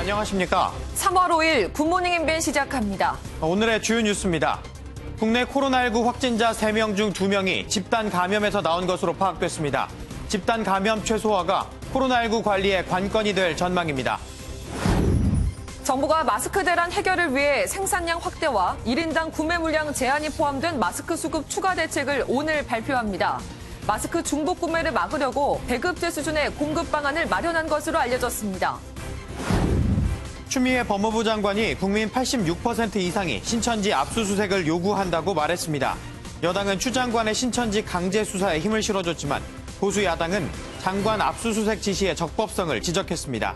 안녕하십니까. 3월 5일 굿모닝 MBN 시작합니다. 오늘의 주요 뉴스입니다. 국내 코로나19 확진자 3명 중 2명이 집단 감염에서 나온 것으로 파악됐습니다. 집단 감염 최소화가 코로나19 관리의 관건이 될 전망입니다. 정부가 마스크 대란 해결을 위해 생산량 확대와 1인당 구매 물량 제한이 포함된 마스크 수급 추가 대책을 오늘 발표합니다. 마스크 중복 구매를 막으려고 배급제 수준의 공급 방안을 마련한 것으로 알려졌습니다. 추미애 법무부 장관이 국민 86% 이상이 신천지 압수수색을 요구한다고 말했습니다. 여당은 추 장관의 신천지 강제 수사에 힘을 실어줬지만 보수 야당은 장관 압수수색 지시의 적법성을 지적했습니다.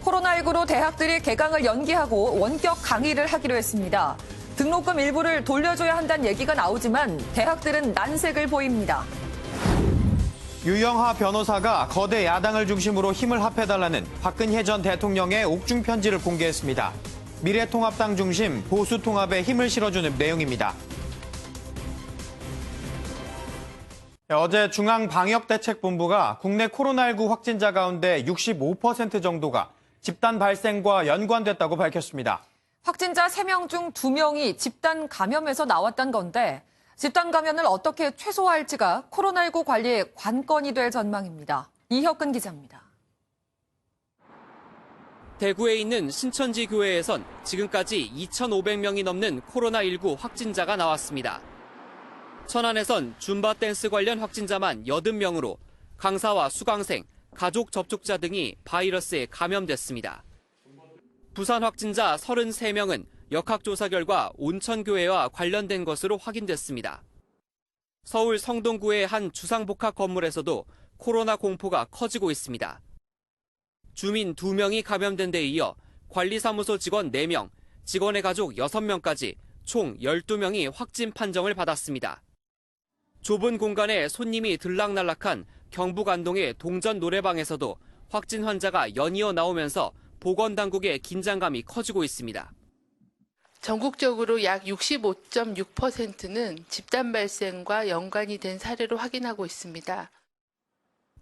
코로나19로 대학들이 개강을 연기하고 원격 강의를 하기로 했습니다. 등록금 일부를 돌려줘야 한다는 얘기가 나오지만 대학들은 난색을 보입니다. 유영하 변호사가 거대 야당을 중심으로 힘을 합해달라는 박근혜 전 대통령의 옥중 편지를 공개했습니다. 미래통합당 중심 보수통합에 힘을 실어주는 내용입니다. 어제 중앙방역대책본부가 국내 코로나19 확진자 가운데 65% 정도가 집단 발생과 연관됐다고 밝혔습니다. 확진자 3명 중 2명이 집단 감염에서 나왔다는 건데 집단 감염을 어떻게 최소화할지가 코로나19 관리의 관건이 될 전망입니다. 이혁근 기자입니다. 대구에 있는 신천지 교회에선 지금까지 2,500명이 넘는 코로나19 확진자가 나왔습니다. 천안에선 줌바 댄스 관련 확진자만 80명으로 강사와 수강생, 가족 접촉자 등이 바이러스에 감염됐습니다. 부산 확진자 33명은 역학조사 결과 온천교회와 관련된 것으로 확인됐습니다. 서울 성동구의 한 주상복합 건물에서도 코로나 공포가 커지고 있습니다. 주민 2명이 감염된 데 이어 관리사무소 직원 4명, 직원의 가족 6명까지 총 12명이 확진 판정을 받았습니다. 좁은 공간에 손님이 들락날락한 경북 안동의 동전 노래방에서도 확진 환자가 연이어 나오면서 보건당국의 긴장감이 커지고 있습니다. 전국적으로 약 65.6%는 집단 발생과 연관이 된 사례로 확인하고 있습니다.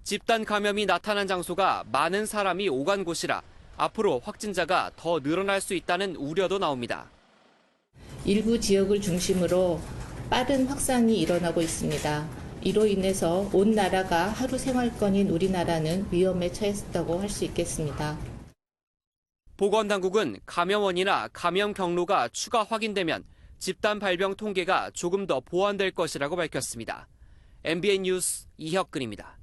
집단 감염이 나타난 장소가 많은 사람이 오간 곳이라 앞으로 확진자가 더 늘어날 수 있다는 우려도 나옵니다. 일부 지역을 중심으로 빠른 확산이 일어나고 있습니다. 이로 인해서 온 나라가 하루 생활권인 우리나라는 위험에 처했다고 할 수 있겠습니다. 보건당국은 감염원이나 감염 경로가 추가 확인되면 집단 발병 통계가 조금 더 보완될 것이라고 밝혔습니다. MBN 뉴스 이혁근입니다.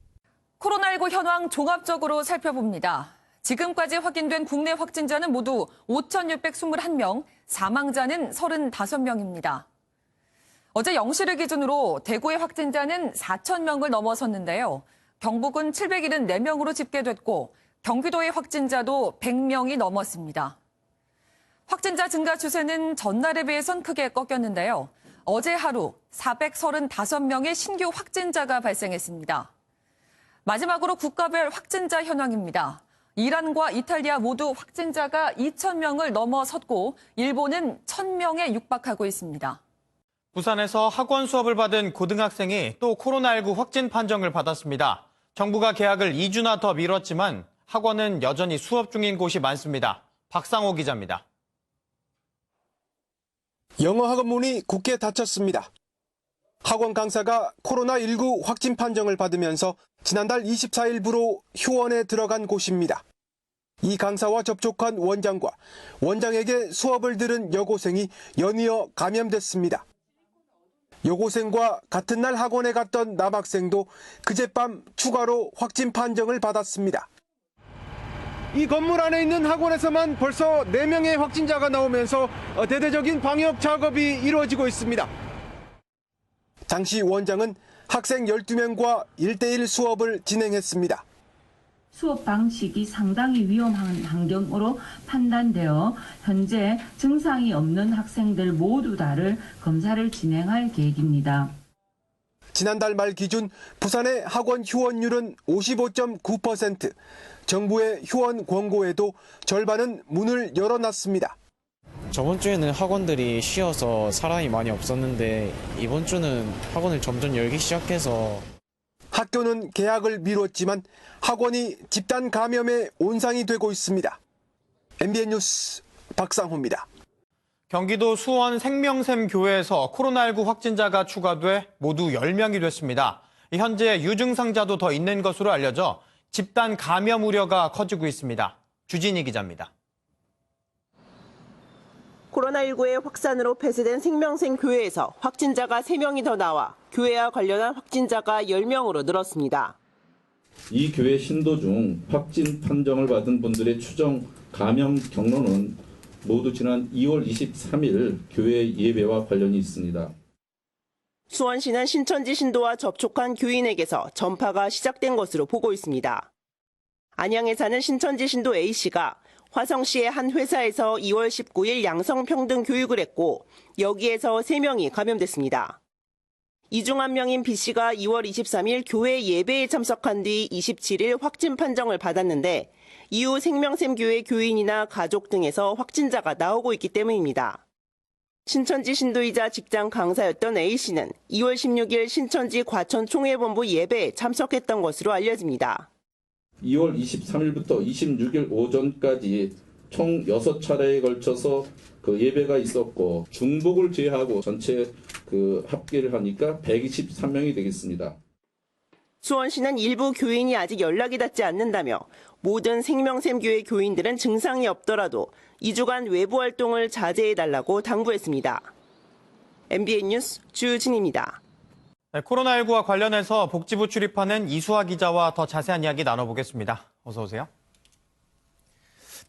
코로나19 현황 종합적으로 살펴봅니다. 지금까지 확인된 국내 확진자는 모두 5,621명, 사망자는 35명입니다. 어제 0시를 기준으로 대구의 확진자는 4,000명을 넘어섰는데요. 경북은 774명으로 집계됐고 경기도의 확진자도 100명이 넘었습니다. 확진자 증가 추세는 전날에 비해선 크게 꺾였는데요. 어제 하루 435명의 신규 확진자가 발생했습니다. 마지막으로 국가별 확진자 현황입니다. 이란과 이탈리아 모두 확진자가 2,000명을 넘어섰고 일본은 1,000명에 육박하고 있습니다. 부산에서 학원 수업을 받은 고등학생이 또 코로나19 확진 판정을 받았습니다. 정부가 개학을 2주나 더 미뤘지만 학원은 여전히 수업 중인 곳이 많습니다. 박상호 기자입니다. 영어 학원문이 굳게 닫혔습니다. 학원 강사가 코로나19 확진 판정을 받으면서 지난달 24일부로 휴원에 들어간 곳입니다. 이 강사와 접촉한 원장과 원장에게 수업을 들은 여고생이 연이어 감염됐습니다. 여고생과 같은 날 학원에 갔던 남학생도 그젯밤 추가로 확진 판정을 받았습니다. 이 건물 안에 있는 학원에서만 벌써 4명의 확진자가 나오면서 대대적인 방역 작업이 이루어지고 있습니다. 당시 원장은 학생 12명과 1대1 수업을 진행했습니다. 수업 방식이 상당히 위험한 환경으로 판단되어 현재 증상이 없는 학생들 모두 다를 검사를 진행할 계획입니다. 지난달 말 기준 부산의 학원 휴원율은 55.9%, 정부의 휴원 권고에도 절반은 문을 열어놨습니다. 저번 주에는 학원들이 쉬어서 사람이 많이 없었는데 이번 주는 학원을 점점 열기 시작해서 학교는 개학을 미뤘지만 학원이 집단 감염의 온상이 되고 있습니다. MBN 뉴스 박상호입니다. 경기도 수원 생명샘교회에서 코로나19 확진자가 추가돼 모두 10명이 됐습니다. 현재 유증상자도 더 있는 것으로 알려져 집단 감염 우려가 커지고 있습니다. 주진희 기자입니다. 코로나19의 확산으로 폐쇄된 생명샘교회에서 확진자가 3명이 더 나와 교회와 관련한 확진자가 10명으로 늘었습니다. 이 교회 신도 중 확진 판정을 받은 분들의 추정 감염 경로는 모두 지난 2월 23일 교회 예배와 관련이 있습니다. 수원시는 신천지 신도와 접촉한 교인에게서 전파가 시작된 것으로 보고 있습니다. 안양에 사는 신천지 신도 A씨가 화성시의 한 회사에서 2월 19일 양성평등 교육을 했고 여기에서 3명이 감염됐습니다. 이 중 한 명인 B씨가 2월 23일 교회 예배에 참석한 뒤 27일 확진 판정을 받았는데 이후 생명샘교회 교인이나 가족 등에서 확진자가 나오고 있기 때문입니다. 신천지 신도이자 직장 강사였던 A씨는 2월 16일 신천지 과천총회본부 예배에 참석했던 것으로 알려집니다. 2월 23일부터 26일 오전까지 총 6차례에 걸쳐서 그 예배가 있었고 중복을 제외하고 전체 합계를 하니까 123명이 되겠습니다. 수원시는 일부 교인이 아직 연락이 닿지 않는다며 모든 생명샘교회 교인들은 증상이 없더라도 2주간 외부 활동을 자제해달라고 당부했습니다. MBN 뉴스 주진입니다. 네, 코로나19와 관련해서 복지부 출입하는 이수아 기자와 더 자세한 이야기 나눠보겠습니다. 어서 오세요.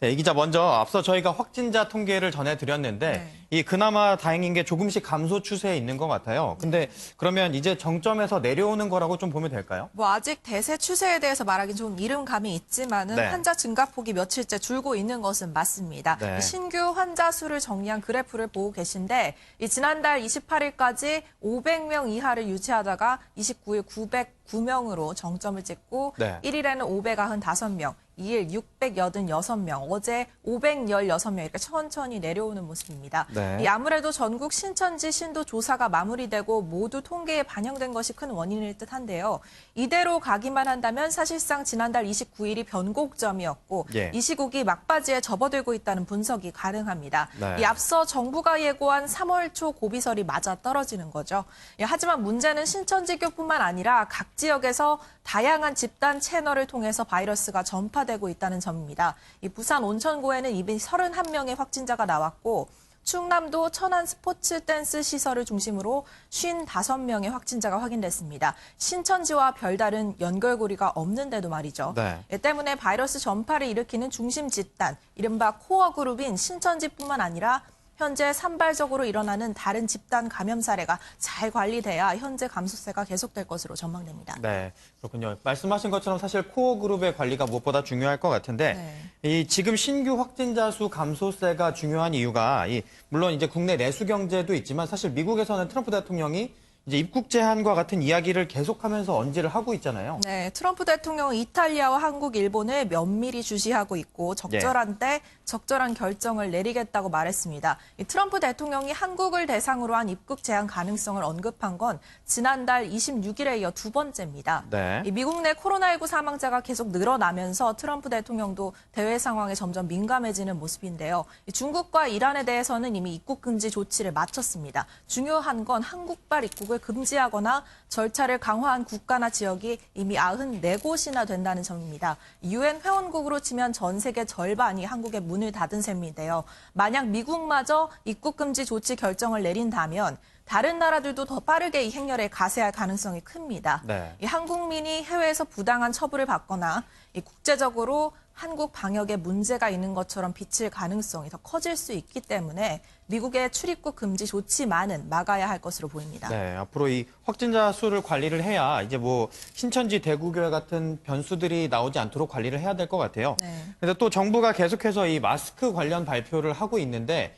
네, 이 기자 먼저 앞서 저희가 확진자 통계를 전해드렸는데 이 그나마 다행인 게 조금씩 감소 추세에 있는 것 같아요. 근데 그러면 이제 정점에서 내려오는 거라고 좀 보면 될까요? 뭐 아직 대세 추세에 대해서 말하긴 좀 이른감이 있지만은 네. 환자 증가폭이 며칠째 줄고 있는 것은 맞습니다. 네. 신규 환자 수를 정리한 그래프를 보고 계신데 이 지난달 28일까지 500명 이하를 유지하다가 29일 909명으로 정점을 찍고 네. 1일에는 595명, 2일 686명, 어제 516명 이렇게 천천히 내려오는 모습입니다. 네. 이 아무래도 전국 신천지 신도 조사가 마무리되고 모두 통계에 반영된 것이 큰 원인일 듯한데요. 이대로 가기만 한다면 사실상 지난달 29일이 변곡점이었고 예. 이 시국이 막바지에 접어들고 있다는 분석이 가능합니다. 네. 이 앞서 정부가 예고한 3월 초 고비설이 맞아 떨어지는 거죠. 하지만 문제는 신천지교뿐만 아니라 각 지역에서 다양한 집단 채널을 통해서 바이러스가 전파되고 있다는 점입니다. 이 부산 온천구에는 이미 31명의 확진자가 나왔고 충남도 천안 스포츠 댄스 시설을 중심으로 55명의 확진자가 확인됐습니다. 신천지와 별다른 연결고리가 없는데도 말이죠. 네. 이 때문에 바이러스 전파를 일으키는 중심 집단, 이른바 코어 그룹인 신천지뿐만 아니라 현재 산발적으로 일어나는 다른 집단 감염 사례가 잘 관리돼야 현재 감소세가 계속될 것으로 전망됩니다. 네, 그렇군요. 말씀하신 것처럼 사실 코어 그룹의 관리가 무엇보다 중요할 것 같은데 이 지금 신규 확진자 수 감소세가 중요한 이유가 물론 이제 국내 내수 경제도 있지만 사실 미국에서는 트럼프 대통령이 이제 입국 제한과 같은 이야기를 계속하면서 언지를 하고 있잖아요. 네, 트럼프 대통령은 이탈리아와 한국, 일본을 면밀히 주시하고 있고 적절한 때 적절한 결정을 내리겠다고 말했습니다. 이 트럼프 대통령이 한국을 대상으로 한 입국 제한 가능성을 언급한 건 지난달 26일에 이어 두 번째입니다. 네. 이 미국 내 코로나19 사망자가 계속 늘어나면서 트럼프 대통령도 대외 상황에 점점 민감해지는 모습인데요. 이 중국과 이란에 대해서는 이미 입국 금지 조치를 마쳤습니다. 중요한 건 한국발 입국을 금지하거나 절차를 강화한 국가나 지역이 이미 94곳이나 된다는 점입니다. 유엔 회원국으로 치면 전 세계 절반이 한국에 문을 닫은 셈인데요. 만약 미국마저 입국 금지 조치 결정을 내린다면 다른 나라들도 더 빠르게 이 행렬에 가세할 가능성이 큽니다. 네. 이 한국민이 해외에서 부당한 처벌을 받거나 이 국제적으로 한국 방역에 문제가 있는 것처럼 비칠 가능성이 더 커질 수 있기 때문에 미국의 출입국 금지 조치만은 막아야 할 것으로 보입니다. 네, 앞으로 이 확진자 수를 관리를 해야 이제 뭐 신천지 대구교회 같은 변수들이 나오지 않도록 관리를 해야 될 것 같아요. 네. 그래서 또 정부가 계속해서 이 마스크 관련 발표를 하고 있는데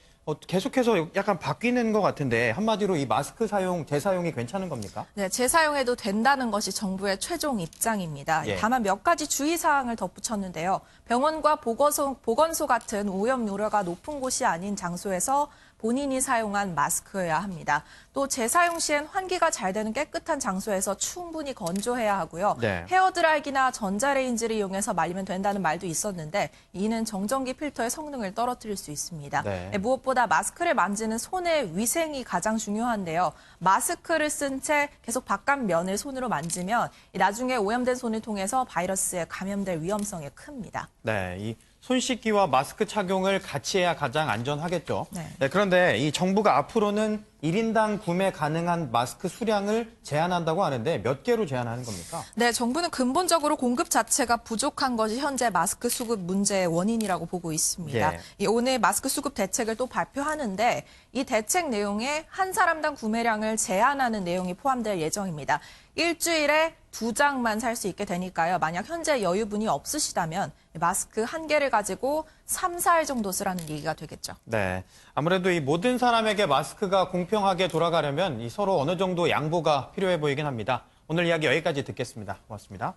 계속해서 약간 바뀌는 것 같은데 한마디로 이 마스크 재사용이 괜찮은 겁니까? 네, 재사용해도 된다는 것이 정부의 최종 입장입니다. 예. 다만 몇 가지 주의사항을 덧붙였는데요. 병원과 보건소 같은 오염 우려가 높은 곳이 아닌 장소에서 본인이 사용한 마스크여야 합니다. 또 재사용 시엔 환기가 잘 되는 깨끗한 장소에서 충분히 건조해야 하고요. 네. 헤어드라이기나 전자레인지를 이용해서 말리면 된다는 말도 있었는데 이는 정전기 필터의 성능을 떨어뜨릴 수 있습니다. 네. 무엇보다 마스크를 만지는 손의 위생이 가장 중요한데요. 마스크를 쓴 채 계속 바깥면을 손으로 만지면 나중에 오염된 손을 통해서 바이러스에 감염될 위험성이 큽니다. 네, 이 손 씻기와 마스크 착용을 같이 해야 가장 안전하겠죠. 네. 네, 그런데 이 정부가 앞으로는 1인당 구매 가능한 마스크 수량을 제한한다고 하는데 몇 개로 제한하는 겁니까? 네, 정부는 근본적으로 공급 자체가 부족한 것이 현재 마스크 수급 문제의 원인이라고 보고 있습니다. 예. 오늘 마스크 수급 대책을 또 발표하는데 이 대책 내용에 한 사람당 구매량을 제한하는 내용이 포함될 예정입니다. 일주일에 2장만 살 수 있게 되니까요. 만약 현재 여유분이 없으시다면 마스크 1개를 가지고 3, 4일 정도 쓰라는 얘기가 되겠죠. 네, 아무래도 이 모든 사람에게 마스크가 공평하게 돌아가려면 이 서로 어느 정도 양보가 필요해 보이긴 합니다. 오늘 이야기 여기까지 듣겠습니다. 고맙습니다.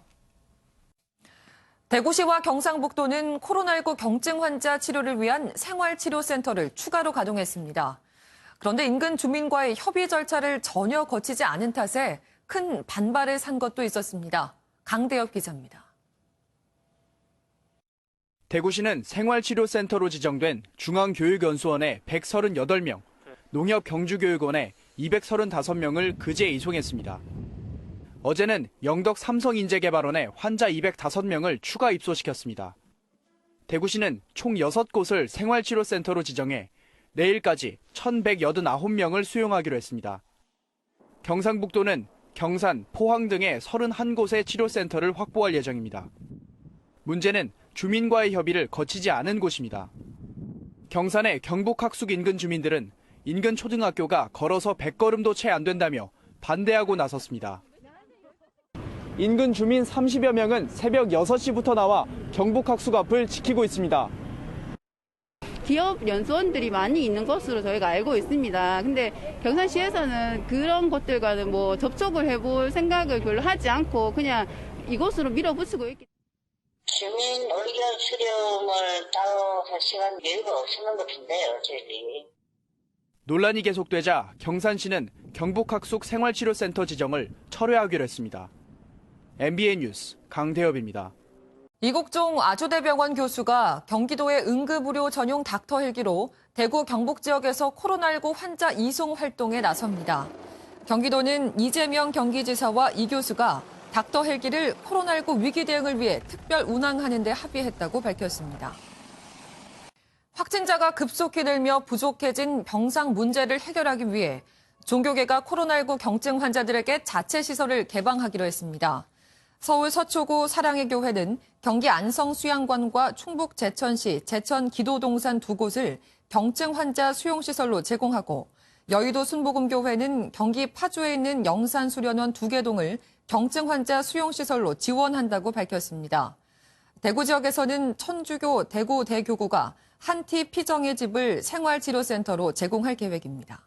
대구시와 경상북도는 코로나19 경증 환자 치료를 위한 생활치료센터를 추가로 가동했습니다. 그런데 인근 주민과의 협의 절차를 전혀 거치지 않은 탓에 큰 반발을 산 것도 있었습니다. 강대엽 기자입니다. 대구시는 생활치료센터로 지정된 중앙교육연수원에 138명, 농협경주교육원에 235명을 그제 이송했습니다. 어제는 영덕 삼성인재개발원에 환자 205명을 추가 입소시켰습니다. 대구시는 총 6곳을 생활치료센터로 지정해 내일까지 1,189명을 수용하기로 했습니다. 경상북도는 경산, 포항 등의 31곳의 치료센터를 확보할 예정입니다. 문제는 주민과의 협의를 거치지 않은 곳입니다. 경산의 경북학숙 인근 주민들은 인근 초등학교가 걸어서 100걸음도 채 안 된다며 반대하고 나섰습니다. 인근 주민 30여 명은 새벽 6시부터 나와 경북학숙 앞을 지키고 있습니다. 기업 연수원들이 많이 있는 것으로 저희가 알고 있습니다. 근데 경산시에서는 그런 곳들과는 뭐 접촉을 해볼 생각을 별로 하지 않고 그냥 이곳으로 밀어붙이고 있기 때문에. 주민 의견 수렴을 따로 할 시간 여유가 없는 것 같은데요, 저희들이. 논란이 계속되자 경산시는 경북학숙 생활치료센터 지정을 철회하기로 했습니다. MBN 뉴스 강대엽입니다. 이국종 아주대병원 교수가 경기도의 응급의료 전용 닥터 헬기로 대구 경북 지역에서 코로나19 환자 이송 활동에 나섭니다. 경기도는 이재명 경기지사와 이 교수가 닥터 헬기를 코로나19 위기 대응을 위해 특별 운항하는 데 합의했다고 밝혔습니다. 확진자가 급속히 늘며 부족해진 병상 문제를 해결하기 위해 종교계가 코로나19 경증 환자들에게 자체 시설을 개방하기로 했습니다. 서울 서초구 사랑의 교회는 경기 안성수양관과 충북 제천시 제천기도동산 2곳을 경증 환자 수용시설로 제공하고 여의도 순복음교회는 경기 파주에 있는 영산수련원 2개 동을 경증 환자 수용시설로 지원한다고 밝혔습니다. 대구 지역에서는 천주교 대구 대교구가 한티 피정의 집을 생활치료센터로 제공할 계획입니다.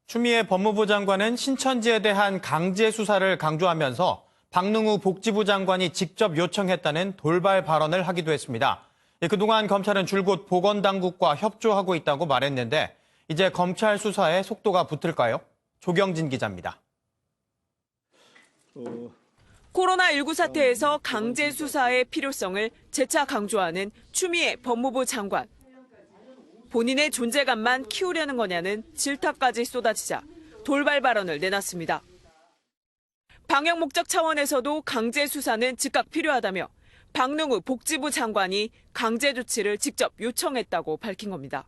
추미애 법무부 장관은 신천지에 대한 강제 수사를 강조하면서 박능우 복지부 장관이 직접 요청했다는 돌발 발언을 하기도 했습니다. 그동안 검찰은 줄곧 보건당국과 협조하고 있다고 말했는데 이제 검찰 수사에 속도가 붙을까요? 조경진 기자입니다. 코로나19 사태에서 강제 수사의 필요성을 재차 강조하는 추미애 법무부 장관. 본인의 존재감만 키우려는 거냐는 질타까지 쏟아지자 돌발 발언을 내놨습니다. 방역 목적 차원에서도 강제 수사는 즉각 필요하다며 박능우 복지부 장관이 강제 조치를 직접 요청했다고 밝힌 겁니다.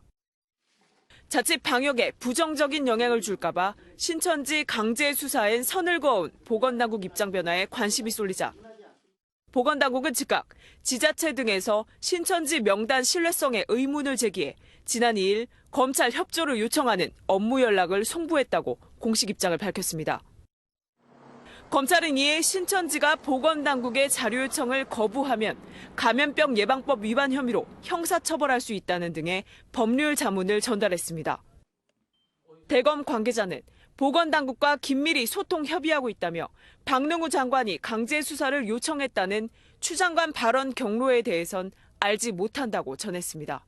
자칫 방역에 부정적인 영향을 줄까 봐 신천지 강제 수사엔 선을 그어온 보건당국 입장 변화에 관심이 쏠리자 보건당국은 즉각 지자체 등에서 신천지 명단 신뢰성에 의문을 제기해 지난 2일 검찰 협조를 요청하는 업무 연락을 송부했다고 공식 입장을 밝혔습니다. 검찰은 이에 신천지가 보건당국의 자료 요청을 거부하면 감염병 예방법 위반 혐의로 형사처벌할 수 있다는 등의 법률 자문을 전달했습니다. 대검 관계자는 보건당국과 긴밀히 소통 협의하고 있다며 박능우 장관이 강제 수사를 요청했다는 추 장관 발언 경로에 대해선 알지 못한다고 전했습니다.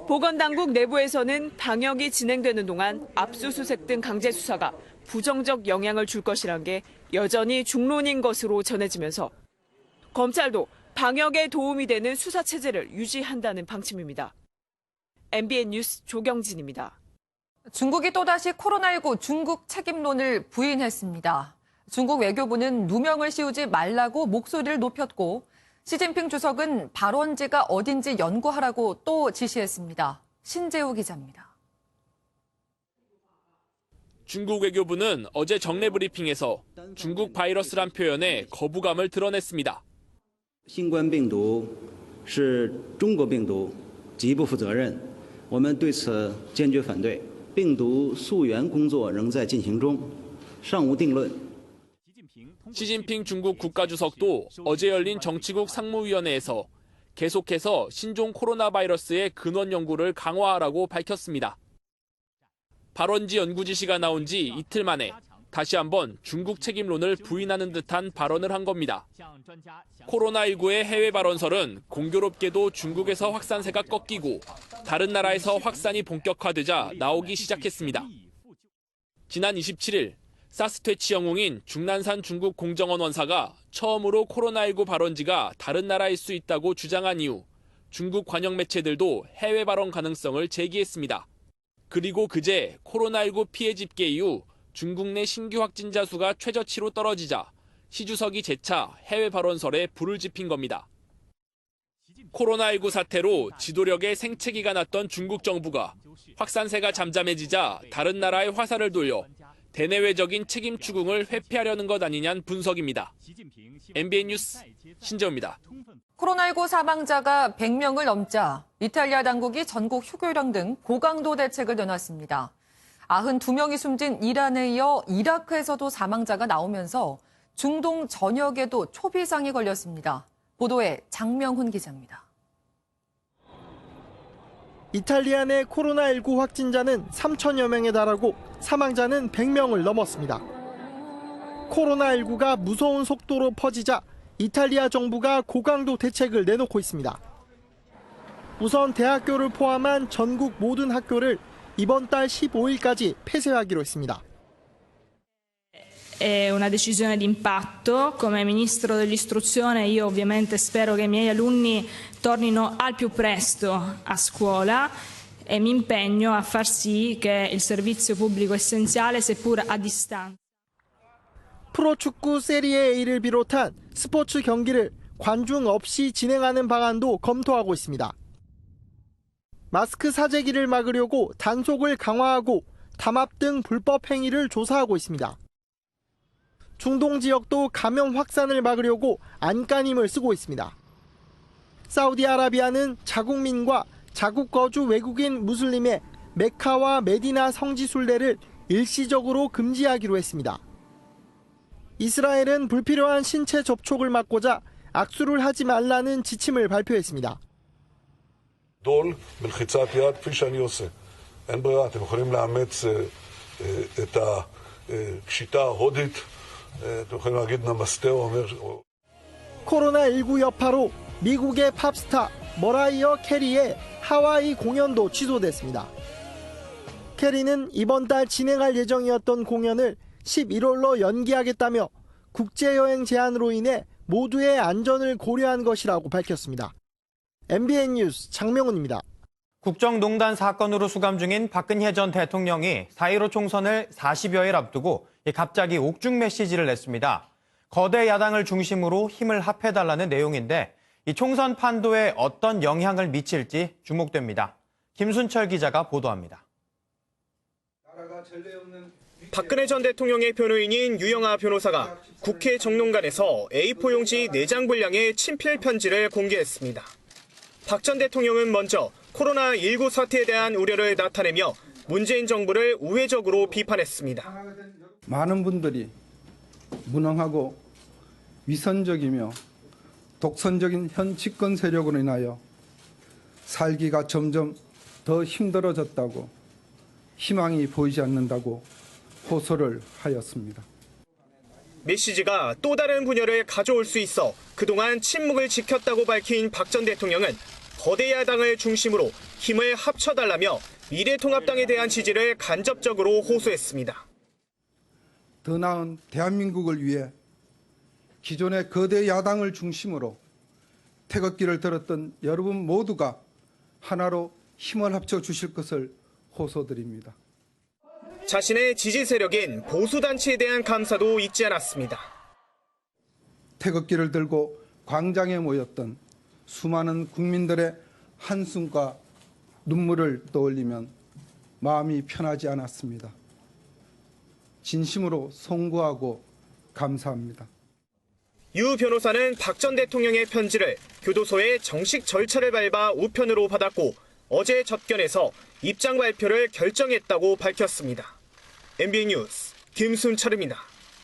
보건당국 내부에서는 방역이 진행되는 동안 압수수색 등 강제 수사가 부정적 영향을 줄 것이란 게 여전히 중론인 것으로 전해지면서 검찰도 방역에 도움이 되는 수사 체제를 유지한다는 방침입니다. MBN 뉴스 조경진입니다. 중국이 또다시 코로나19 중국 책임론을 부인했습니다. 중국 외교부는 누명을 씌우지 말라고 목소리를 높였고 시진핑 주석은 발원지가 어딘지 연구하라고 또 지시했습니다. 신재우 기자입니다. 중국 외교부는 어제 정례 브리핑에서 중국 바이러스란 표현에 거부감을 드러냈습니다. 新冠病毒是中国病毒，极不负责任，我们对此坚决反对。病毒溯源工作仍在进行中，尚无定论。 시진핑 중국 국가주석도 어제 열린 정치국 상무위원회에서 계속해서 신종 코로나 바이러스의 근원 연구를 강화하라고 밝혔습니다. 발원지 연구 지시가 나온 지 이틀 만에 다시 한번 중국 책임론을 부인하는 듯한 발언을 한 겁니다. 코로나19의 해외 발원설은 공교롭게도 중국에서 확산세가 꺾이고 다른 나라에서 확산이 본격화되자 나오기 시작했습니다. 지난 27일 사스 퇴치 영웅인 중난산 중국 공정원 원사가 처음으로 코로나19 발원지가 다른 나라일 수 있다고 주장한 이후 중국 관영 매체들도 해외 발원 가능성을 제기했습니다. 그리고 그제 코로나19 피해 집계 이후 중국 내 신규 확진자 수가 최저치로 떨어지자 시 주석이 재차 해외 발원설에 불을 지핀 겁니다. 코로나19 사태로 지도력에 생채기가 났던 중국 정부가 확산세가 잠잠해지자 다른 나라의 화살을 돌려 대내외적인 책임 추궁을 회피하려는 것 아니냐는 분석입니다. MBN 뉴스 신재우입니다. 코로나19 사망자가 100명을 넘자 이탈리아 당국이 전국 휴교령 등 고강도 대책을 내놨습니다. 92명이 숨진 이란에 이어 이라크에서도 사망자가 나오면서 중동 전역에도 초비상이 걸렸습니다. 보도에 장명훈 기자입니다. 이탈리아 내 코로나19 확진자는 3천여 명에 달하고 사망자는 100명을 넘었습니다. 코로나19가 무서운 속도로 퍼지자 이탈리아 정부가 고강도 대책을 내놓고 있습니다. 우선 대학교를 포함한 전국 모든 학교를 이번 달 15일까지 폐쇄하기로 했습니다. È una decisione d'impatto. Come Ministro dell'Istruzione io ovviamente spero che i miei alunni tornino al più presto a scuola e mi impegno a far sì che il servizio pubblico essenziale, seppur a distanza. 프로축구 세리에 A를 비롯한 스포츠 경기를 관중 없이 진행하는 방안도 검토하고 있습니다. 마스크 사재기를 막으려고 단속을 강화하고 담합 등 불법 행위를 조사하고 있습니다. 중동 지역도 감염 확산을 막으려고 안간힘을 쓰고 있습니다. 사우디아라비아는 자국민과 자국 거주 외국인 무슬림의 메카와 메디나 성지 순례를 일시적으로 금지하기로 했습니다. 이스라엘은 불필요한 신체 접촉을 막고자 악수를 하지 말라는 지침을 발표했습니다. דול בלחיצת יד כפי שאני עושה. אין ברירה, אתם יכולים לאמץ את השיטה ההודית, אתם יכולים להגיד נמסטה או אומר... 코로나19 여파로 미국의 팝스타 머라이어 캐리의 하와이 공연도 취소됐습니다. 캐리는 이번 달 진행할 예정이었던 공연을 11월로 연기하겠다며 국제여행 제한으로 인해 모두의 안전을 고려한 것이라고 밝혔습니다. MBN 뉴스 장명훈입니다. 국정농단 사건으로 수감 중인 박근혜 전 대통령이 4.15 총선을 40여일 앞두고 갑자기 옥중 메시지를 냈습니다. 거대 야당을 중심으로 힘을 합해달라는 내용인데 이 총선 판도에 어떤 영향을 미칠지 주목됩니다. 김순철 기자가 보도합니다. 박근혜 전 대통령의 변호인인 유영아 변호사가 국회 정론관에서 A4 용지 4장 분량의 친필 편지를 공개했습니다. 박 전 대통령은 먼저 코로나19 사태에 대한 우려를 나타내며 문재인 정부를 우회적으로 비판했습니다. 많은 분들이 무능하고 위선적이며 독선적인 현 집권 세력으로 인하여 살기가 점점 더 힘들어졌다고 희망이 보이지 않는다고 호소를 하였습니다. 메시지가 또 다른 분열을 가져올 수 있어 그동안 침묵을 지켰다고 밝힌 박 전 대통령은 거대 야당을 중심으로 힘을 합쳐달라며 미래통합당에 대한 지지를 간접적으로 호소했습니다. 더 나은 대한민국을 위해 기존의 거대 야당을 중심으로 태극기를 들었던 여러분 모두가 하나로 힘을 합쳐 주실 것을 호소드립니다. 자신의 지지 세력인 보수단체에 대한 감사도 잊지 않았습니다. 태극기를 들고 광장에 모였던 수많은 국민들의 한숨과 눈물을 떠올리면 마음이 편하지 않았습니다. 진심으로 송구하고 감사합니다. 유 변호사는 박 전 대통령의 편지를 교도소에 정식 절차를 밟아 우편으로 받았고 어제 접견에서 입장 발표를 결정했다고 밝혔습니다. MBN 뉴스 김순철입니다.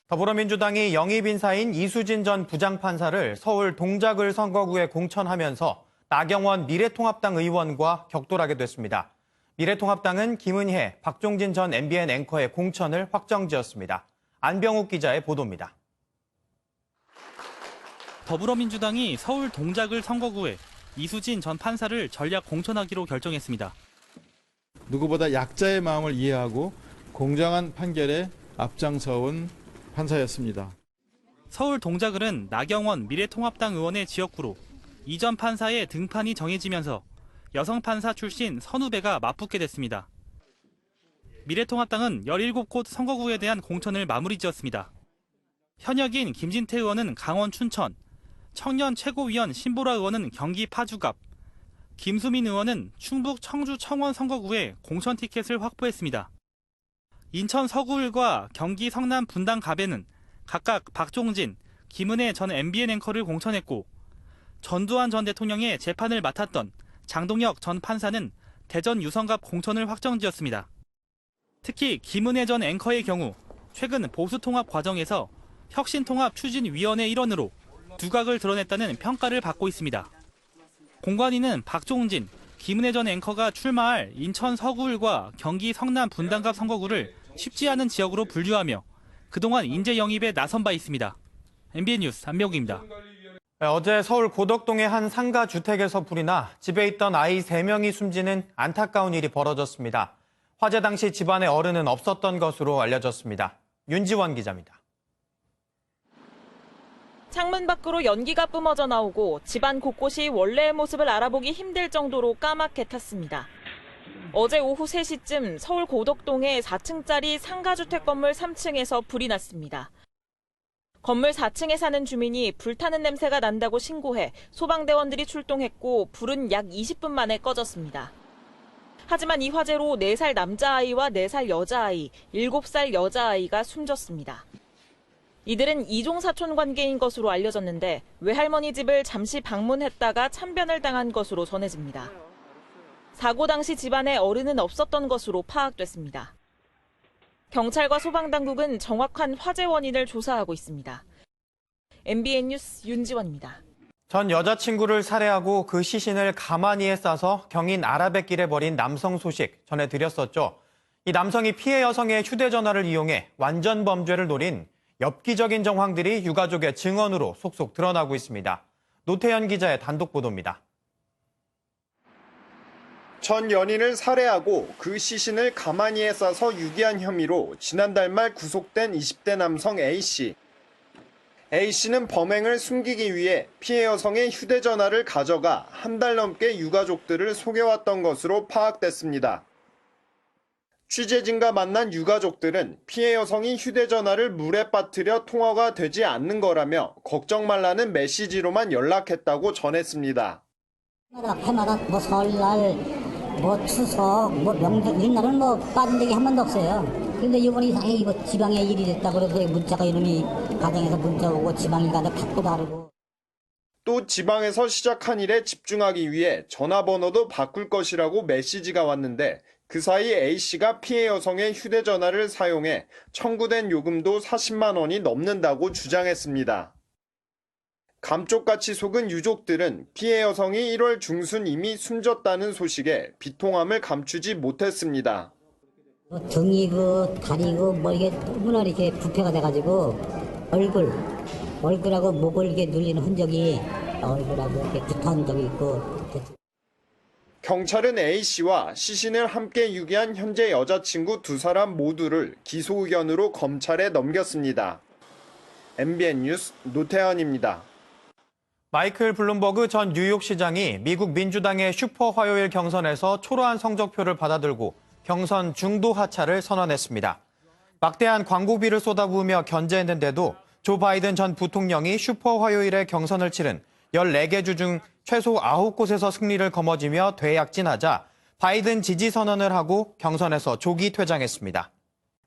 더불어민주당이 영입 인사인 이수진 전 부장판사를 서울 동작을 선거구에 공천하면서 나경원 미래통합당 의원과 격돌하게 됐습니다. 미래통합당은 김은혜, 박종진 전 MBN 앵커의 공천을 확정지었습니다. 안병욱 기자의 보도입니다. 더불어민주당이 서울 동작을 선거구에 이수진 전 판사를 전략 공천하기로 결정했습니다. 누구보다 약자의 마음을 이해하고 공정한 판결에 앞장서온 판사였습니다. 서울 동작을은 나경원 미래통합당 의원의 지역구로 이 전 판사의 등판이 정해지면서 여성 판사 출신 선후배가 맞붙게 됐습니다. 미래통합당은 17곳 선거구에 대한 공천을 마무리 지었습니다. 현역인 김진태 의원은 강원 춘천, 청년 최고위원 신보라 의원은 경기 파주갑, 김수민 의원은 충북 청주 청원 선거구에 공천 티켓을 확보했습니다. 인천 서구을과 경기 성남 분당갑에는 각각 박종진, 김은혜 전 MBN 앵커를 공천했고 전두환 전 대통령의 재판을 맡았던 장동혁 전 판사는 대전 유성갑 공천을 확정지었습니다. 특히 김은혜 전 앵커의 경우 최근 보수통합 과정에서 혁신통합 추진위원회 일원으로 두각을 드러냈다는 평가를 받고 있습니다. 공관위는 박종진, 김은혜 전 앵커가 출마할 인천 서구을과 경기 성남 분당갑 선거구를 쉽지 않은 지역으로 분류하며 그동안 인재 영입에 나선 바 있습니다. MBN 뉴스 안병욱입니다. 어제 서울 고덕동의 한 상가 주택에서 불이 나 집에 있던 아이 3명이 숨지는 안타까운 일이 벌어졌습니다. 화재 당시 집안에 어른은 없었던 것으로 알려졌습니다. 윤지원 기자입니다. 창문 밖으로 연기가 뿜어져 나오고 집안 곳곳이 원래의 모습을 알아보기 힘들 정도로 까맣게 탔습니다. 어제 오후 3시쯤 서울 고덕동의 4층짜리 상가주택 건물 3층에서 불이 났습니다. 건물 4층에 사는 주민이 불타는 냄새가 난다고 신고해 소방대원들이 출동했고 불은 약 20분 만에 꺼졌습니다. 하지만 이 화재로 4살 남자아이와 4살 여자아이, 7살 여자아이가 숨졌습니다. 이들은 이종사촌 관계인 것으로 알려졌는데 외할머니 집을 잠시 방문했다가 참변을 당한 것으로 전해집니다. 사고 당시 집안에 어른은 없었던 것으로 파악됐습니다. 경찰과 소방당국은 정확한 화재 원인을 조사하고 있습니다. MBN 뉴스 윤지원입니다. 전 여자친구를 살해하고 그 시신을 가마니에 싸서 경인 아라뱃길에 버린 남성 소식 전해드렸었죠. 이 남성이 피해 여성의 휴대전화를 이용해 완전 범죄를 노린 엽기적인 정황들이 유가족의 증언으로 속속 드러나고 있습니다. 노태현 기자의 단독 보도입니다. 전 연인을 살해하고 그 시신을 가마니에 싸서 유기한 혐의로 지난달 말 구속된 20대 남성 A씨. A씨는 범행을 숨기기 위해 피해 여성의 휴대전화를 가져가 한 달 넘게 유가족들을 속여왔던 것으로 파악됐습니다. 취재진과 만난 유가족들은 피해 여성이 휴대전화를 물에 빠뜨려 통화가 되지 않는 거라며 걱정 말라는 메시지로만 연락했다고 전했습니다. 해마다 뭐 설날, 뭐 추석, 뭐 명절 이런 날은 뭐 빠진 적이 한 번도 없어요. 그런데 이번에 이상하게 이거 지방에 일이 됐다고 그래서 문자가 이놈이 가정에서 문자 오고 지방에 가서 받고 다르고. 또 지방에서 시작한 일에 집중하기 위해 전화번호도 바꿀 것이라고 메시지가 왔는데 그 사이 A씨가 피해 여성의 휴대전화를 사용해 청구된 요금도 40만 원이 넘는다고 주장했습니다. 감쪽같이 속은 유족들은 피해 여성이 1월 중순 이미 숨졌다는 소식에 비통함을 감추지 못했습니다. 등이 다리고 뭐 이게 너무나 이렇게 부패가 돼가지고 얼굴하고 목을 이렇게 눌리는 흔적이 얼굴하고 이렇게 붙은 적이 있고. 경찰은 A씨와 시신을 함께 유기한 현재 여자친구 두 사람 모두를 기소 의견으로 검찰에 넘겼습니다. MBN 뉴스 노태현입니다. 마이클 블룸버그 전 뉴욕시장이 미국 민주당의 슈퍼 화요일 경선에서 초라한 성적표를 받아들고 경선 중도 하차를 선언했습니다. 막대한 광고비를 쏟아부으며 견제했는데도 조 바이든 전 부통령이 슈퍼 화요일에 경선을 치른 14개 주 중 최소 9곳에서 승리를 거머쥐며 되약진하자 바이든 지지 선언을 하고 경선에서 조기 퇴장했습니다.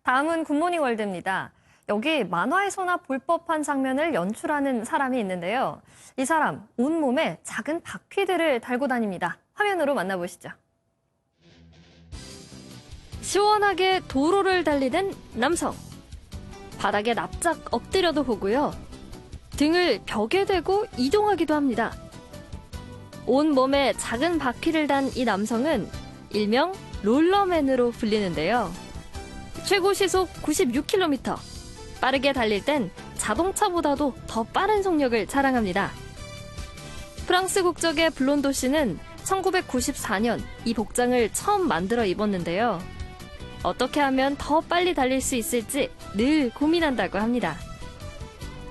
다음은 굿모닝 월드입니다. 여기 만화에서나 볼 법한 장면을 연출하는 사람이 있는데요. 이 사람 온몸에 작은 바퀴들을 달고 다닙니다. 화면으로 만나보시죠. 시원하게 도로를 달리는 남성. 바닥에 납작 엎드려도 보고요. 등을 벽에 대고 이동하기도 합니다. 온몸에 작은 바퀴를 단 이 남성은 일명 롤러맨으로 불리는데요. 최고 시속 96km. 빠르게 달릴 땐 자동차보다도 더 빠른 속력을 자랑합니다. 프랑스 국적의 블론도 씨는 1994년 이 복장을 처음 만들어 입었는데요. 어떻게 하면 더 빨리 달릴 수 있을지 늘 고민한다고 합니다.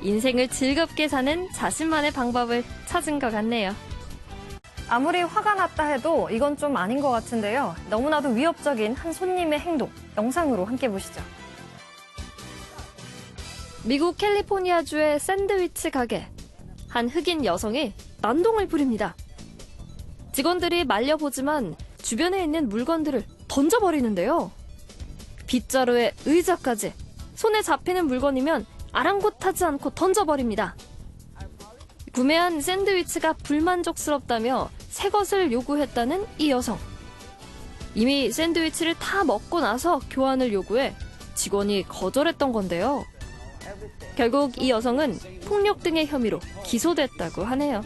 인생을 즐겁게 사는 자신만의 방법을 찾은 것 같네요. 아무리 화가 났다 해도 이건 좀 아닌 것 같은데요. 너무나도 위협적인 한 손님의 행동, 영상으로 함께 보시죠. 미국 캘리포니아주의 샌드위치 가게. 한 흑인 여성이 난동을 부립니다. 직원들이 말려보지만 주변에 있는 물건들을 던져버리는데요. 빗자루에 의자까지 손에 잡히는 물건이면 아랑곳하지 않고 던져버립니다. 구매한 샌드위치가 불만족스럽다며 새 것을 요구했다는 이 여성. 이미 샌드위치를 다 먹고 나서 교환을 요구해 직원이 거절했던 건데요. 결국 이 여성은 폭력 등의 혐의로 기소됐다고 하네요.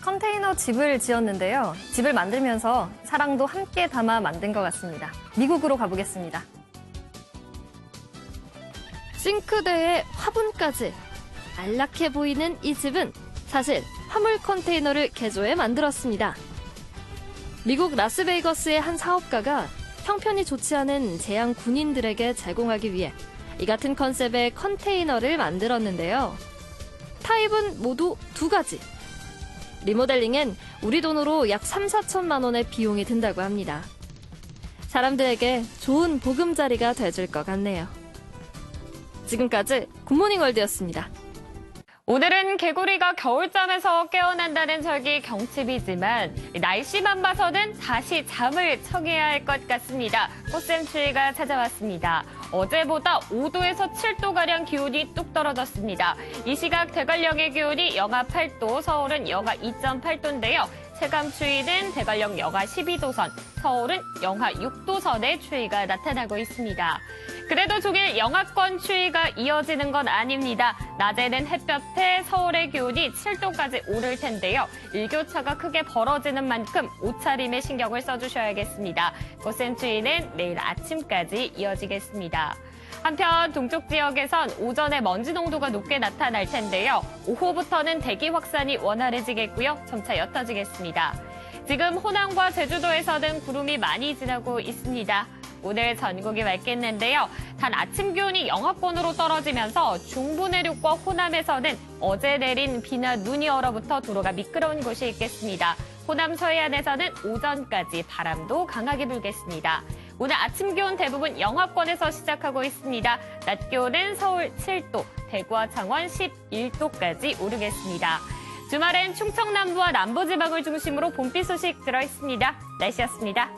컨테이너 집을 지었는데요. 집을 만들면서 사랑도 함께 담아 만든 것 같습니다. 미국으로 가보겠습니다. 싱크대에 화분까지. 안락해 보이는 이 집은 사실 화물 컨테이너를 개조해 만들었습니다. 미국 라스베이거스의 한 사업가가 형편이 좋지 않은 재향 군인들에게 제공하기 위해 이 같은 컨셉의 컨테이너를 만들었는데요. 타입은 모두 2가지. 리모델링엔 우리 돈으로 약 3, 4천만 원의 비용이 든다고 합니다. 사람들에게 좋은 보금자리가 돼줄 것 같네요. 지금까지 굿모닝 월드였습니다. 오늘은 개구리가 겨울잠에서 깨어난다는 절기 경칩이지만 날씨만 봐서는 다시 잠을 청해야 할 것 같습니다. 꽃샘추위가 찾아왔습니다. 어제보다 5도에서 7도가량 기온이 뚝 떨어졌습니다. 이 시각 대관령의 기온이 영하 8도, 서울은 영하 2.8도인데요. 체감 추위는 대관령 영하 12도 선, 서울은 영하 6도 선의 추위가 나타나고 있습니다. 그래도 종일 영하권 추위가 이어지는 건 아닙니다. 낮에는 햇볕에 서울의 기온이 7도까지 오를 텐데요. 일교차가 크게 벌어지는 만큼 옷차림에 신경을 써주셔야겠습니다. 꽃샘추위는 내일 아침까지 이어지겠습니다. 한편 동쪽 지역에선 오전에 먼지 농도가 높게 나타날 텐데요. 오후부터는 대기 확산이 원활해지겠고요. 점차 옅어지겠습니다. 지금 호남과 제주도에서는 구름이 많이 지나고 있습니다. 오늘 전국이 맑겠는데요. 단 아침 기온이 영하권으로 떨어지면서 중부 내륙과 호남에서는 어제 내린 비나 눈이 얼어붙어 도로가 미끄러운 곳이 있겠습니다. 호남 서해안에서는 오전까지 바람도 강하게 불겠습니다. 오늘 아침 기온 대부분 영하권에서 시작하고 있습니다. 낮 기온은 서울 7도, 대구와 창원 11도까지 오르겠습니다. 주말엔 충청 남부와 남부지방을 중심으로 봄비 소식 들어있습니다. 날씨였습니다.